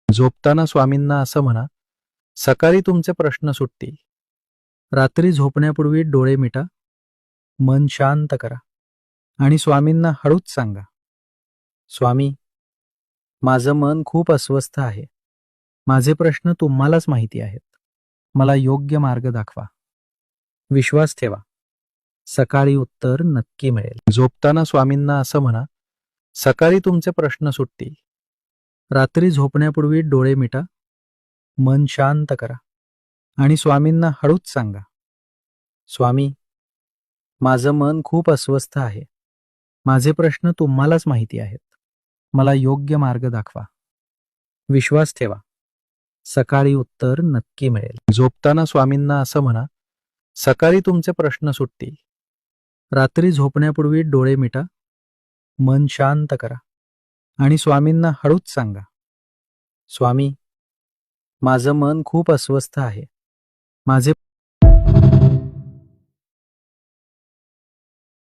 झोपताना स्वामींना असं म्हणा, सकाळी तुमचे प्रश्न सुटतील. रात्री झोपण्यापूर्वी डोळे मिटा, मन शांत करा आणि स्वामींना हळूच सांगा, स्वामी, माझं मन खूप अस्वस्थ आहे. माझे प्रश्न तुम्हालाच माहिती आहेत. मला योग्य मार्ग दाखवा. विश्वास ठेवा, सकाळी उत्तर नक्की मिळेल. झोपताना स्वामींना असं म्हणा, सकाळी तुमचे प्रश्न सुटतील. रात्री झोपण्यापूर्वी डोळे मिटा, मन शांत करा आणि स्वामींना हळूच सांगा, स्वामी, माझं मन खूप अस्वस्थ आहे. माझे प्रश्न तुम्हालाच माहिती आहेत. मला योग्य मार्ग दाखवा. विश्वास ठेवा, सकाळी उत्तर नक्की मिळेल. झोपताना स्वामींना असं म्हणा, सकाळी तुमचे प्रश्न सुटतील. रात्री झोपण्यापूर्वी डोळे मिटा, मन शांत करा आणि स्वामींना हळूच सांगा, स्वामी, माझं मन खूप अस्वस्थ आहे. माझे